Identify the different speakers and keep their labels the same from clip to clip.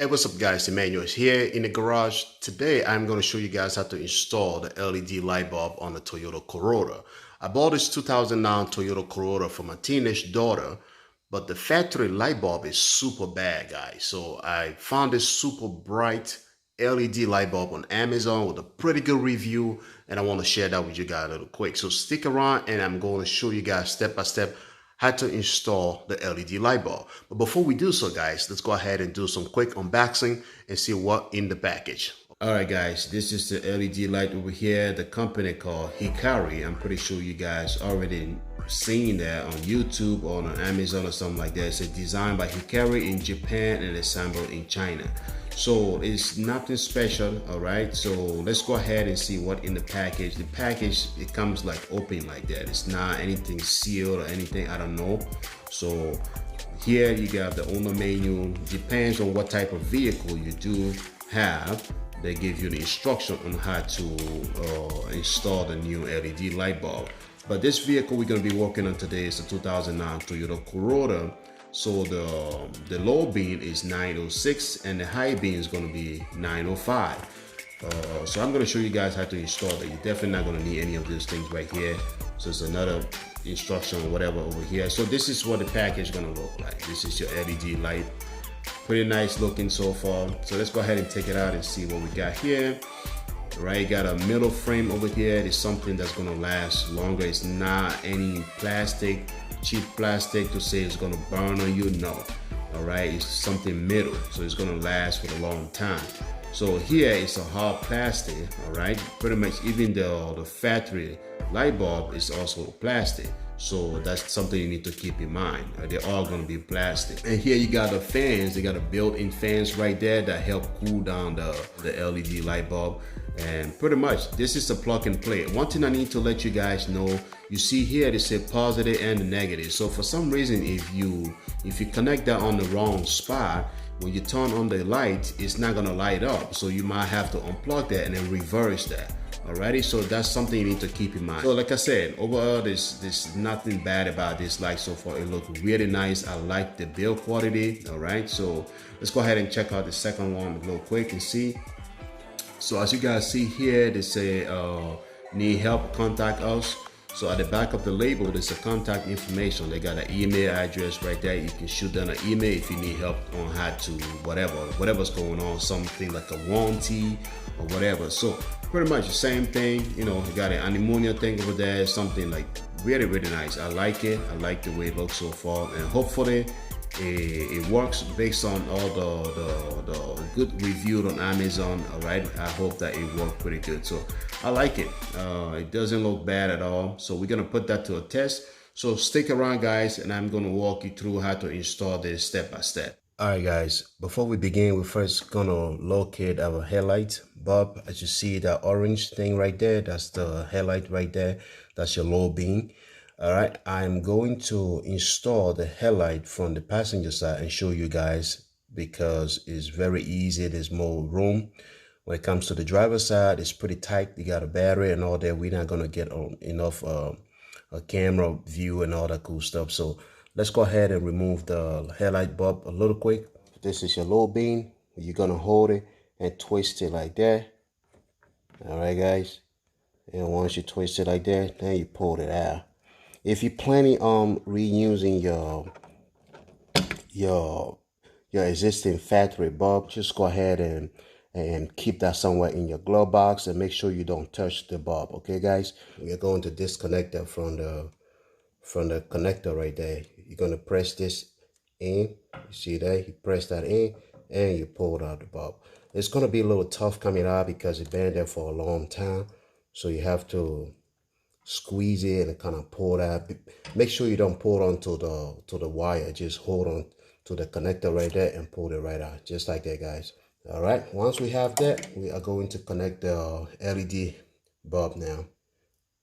Speaker 1: Hey, what's up guys, Emmanuel is here in the garage. Today I'm going to show you guys how to install the LED light bulb on the Toyota Corolla. I bought this 2009 Toyota Corolla for my teenage daughter, but the factory light bulb is super bad guys. So I found this super bright LED light bulb on Amazon with a pretty good review, and I want to share that with you guys a little quick. So stick around and I'm going to show you guys step by step how to install the LED light bulb. But before we do so guys, let's go ahead and do some quick unboxing and see what in the package. All right guys, this is the LED light over here, the company called Hikari. I'm pretty sure you guys already seen that on YouTube or on Amazon or something like that. It's designed by Hikari in Japan and assembled in China. So it's nothing special, all right? So let's go ahead and see what in the package. The package, it comes like open like that. It's not anything sealed or anything, I don't know. So here you got the owner manual. Depends on what type of vehicle you do have. They give you the instruction on how to install the new LED light bulb. But this vehicle we're going to be working on today is a 2009 Toyota Corolla. So the low beam is 906 and the high beam is going to be 905. So I'm going to show you guys how to install it. You're definitely not going to need any of these things right here. So it's another instruction or whatever over here. So this is what the package is going to look like. This is your LED light. Pretty nice looking so far. So let's go ahead and take it out and see what we got here. Right, got a middle frame over here. It's something that's gonna last longer. It's not any plastic, cheap plastic to say it's gonna burn on you. No, all right, it's something middle, so it's gonna last for a long time. So here it's a hard plastic, all right. Pretty much even the factory light bulb is also plastic. So that's something you need to keep in mind. They're all gonna be plastic. And here you got the fans. They got a built-in fans right there that help cool down the LED light bulb. And pretty much this is a plug and play. One thing I need to let you guys know, you see here they say positive and negative. So for some reason, if you connect that on the wrong spot, when you turn on the light, it's not gonna light up. So you might have to unplug that and then reverse that. Alrighty, so that's something you need to keep in mind. So like I said, overall there's nothing bad about this light so far. It looks really nice. I like the build quality. Alright, so let's go ahead and check out the second one real quick and see. So as you guys see here, they say need help, contact us. So at the back of the label, there's a contact information. They got an email address right there. You can shoot them an email if you need help on how to whatever's going on, something like a warranty or whatever. So pretty much the same thing. You know, you got an ammonia thing over there, something like really nice. I like it. I like the way it looks so far, and hopefully it works based on all the good reviews on Amazon. All right, I hope that it worked pretty good. So I like it. It doesn't look bad at all. So we're gonna put that to a test. So stick around guys, and I'm gonna walk you through how to install this step by step. All right guys, before we begin, we're first gonna locate our headlight bulb. As you see that orange thing right there, that's the headlight right there. That's your low beam. All right, I'm going to install the headlight from the passenger side and show you guys because it's very easy. There's more room. When it comes to the driver's side, it's pretty tight. You got a battery and all that. We're not gonna get enough a camera view and all that cool stuff. So let's go ahead and remove the headlight bulb a little quick. This is your low beam. You're gonna hold it and twist it like that. All right, guys. And once you twist it like that, then you pull it out. If you're planning on reusing your existing factory bulb, just go ahead and keep that somewhere in your glove box and make sure you don't touch the bulb. Okay, guys. We're going to disconnect that from the connector right there. You're gonna press this in. You see that? You press that in and you pull out the bulb. It's gonna be a little tough coming out because it's been there for a long time. So you have to squeeze it and kind of pull that. Make sure you don't pull onto the wire. Just hold on to the connector right there and pull it right out, just like that, guys. All right. Once we have that, we are going to connect the LED bulb now.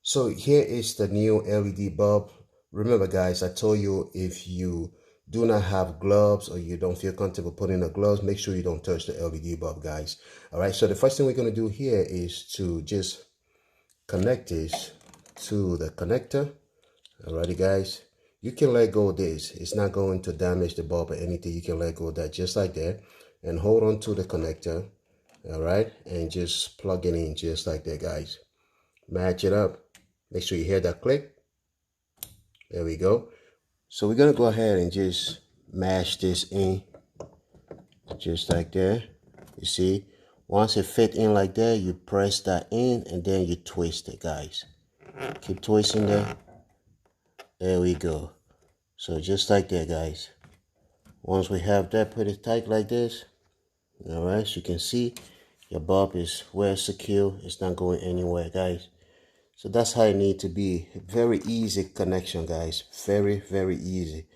Speaker 1: So here is the new LED bulb. Remember, guys, I told you if you do not have gloves or you don't feel comfortable putting the gloves, make sure you don't touch the LED bulb, guys. All right. So the first thing we're going to do here is to just connect this to the connector. Alrighty guys, you can let go of this. It's not going to damage the bulb or anything. You can let go of that just like that. and hold on to the connector. All right, and just plug it in just like that, guys. Match it up. Make sure you hear that click. There we go. So we're gonna go ahead and just mash this in just like that. You see, once it fit in like that, you press that in and then you twist it, guys. Keep twisting that. There we go. So just like that, guys. Once we have that pretty tight like this, all right, so you can see your bulb is well secure. It's not going anywhere, guys. So that's how it need to be. Very easy connection, guys. Very, very easy.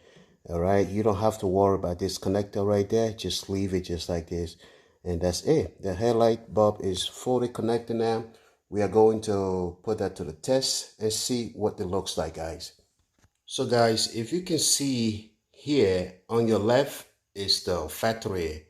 Speaker 1: All right, you don't have to worry about this connector right there. Just leave it just like this, and that's it. The headlight bulb is fully connected now. We are going to put that to the test and see what it looks like, guys. So guys, if you can see here on your left is the factory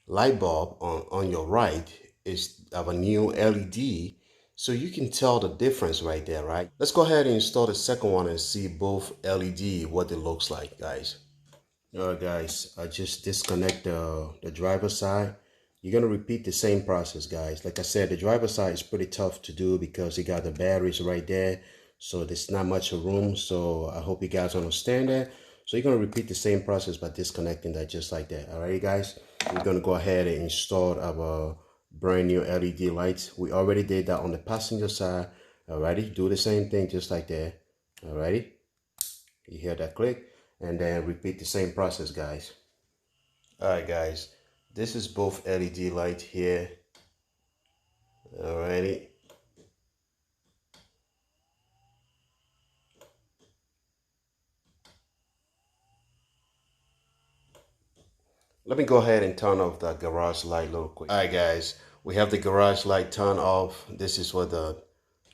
Speaker 1: light bulb, on your right is of a new LED. So you can tell the difference right there, right? Let's go ahead and install the second one and see both LED, what it looks like, guys. All right, guys, I just disconnect the driver's side. You're gonna repeat the same process, guys. Like I said, the driver's side is pretty tough to do because you got the batteries right there. So there's not much room. So I hope you guys understand that. So you're gonna repeat the same process by disconnecting that just like that. All right, guys, we're gonna go ahead and install our brand new LED lights. We already did that on the passenger side. Alrighty, do the same thing just like that. Alrighty, you hear that click, and then repeat the same process, guys. Alright, guys, this is both LED light here. Alrighty. Let me go ahead and turn off the garage light real quick. Alright, guys, we have the garage light turned off. This is what the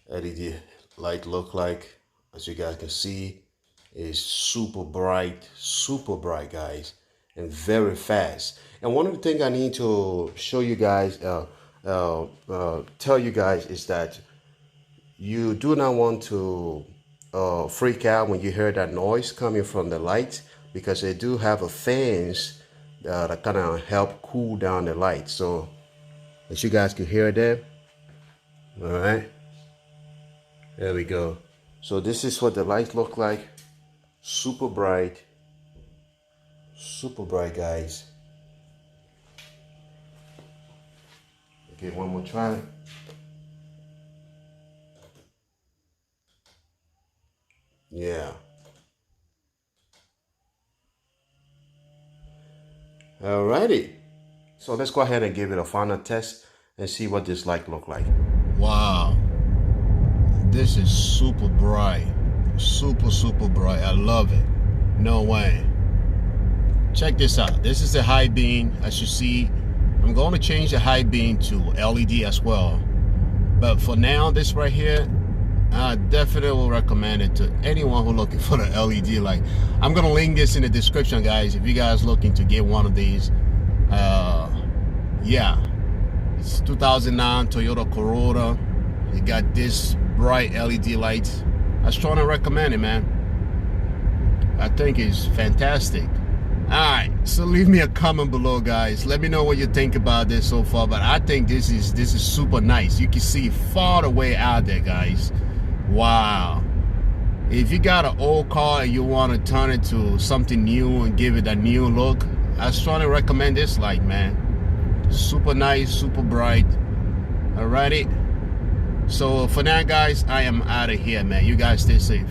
Speaker 1: LED light look like. As you guys can see, it's super bright, guys, and very fast. And one of the things I need to show you guys, tell you guys, is that you do not want to freak out when you hear that noise coming from the lights, because they do have a fans that kind of help cool down the light. So as you guys can hear that, all right, there we go. So this is what the lights look like. Super bright, guys. Okay, one more try. Yeah. Alrighty. So let's go ahead and give it a final test and see what this light look like. Wow. This is super bright. Super bright. I love it. No way. Check this out. This is the high beam. As you see, I'm going to change the high beam to LED as well. But for now, this right here, I definitely will recommend it to anyone who's looking for the LED light. I'm going to link this in the description, guys, if you guys looking to get one of these. Yeah, it's 2009 Toyota Corolla. It got this bright LED lights. I strongly recommend it, man. I think it's fantastic. Alright, so leave me a comment below, guys. Let me know what you think about this so far. But I think this is super nice. You can see far away out there, guys. Wow. If you got an old car and you want to turn it to something new and give it a new look, I strongly recommend this light, man. Super nice, super bright. Alrighty. So for now, guys, I am out of here, man. You guys stay safe.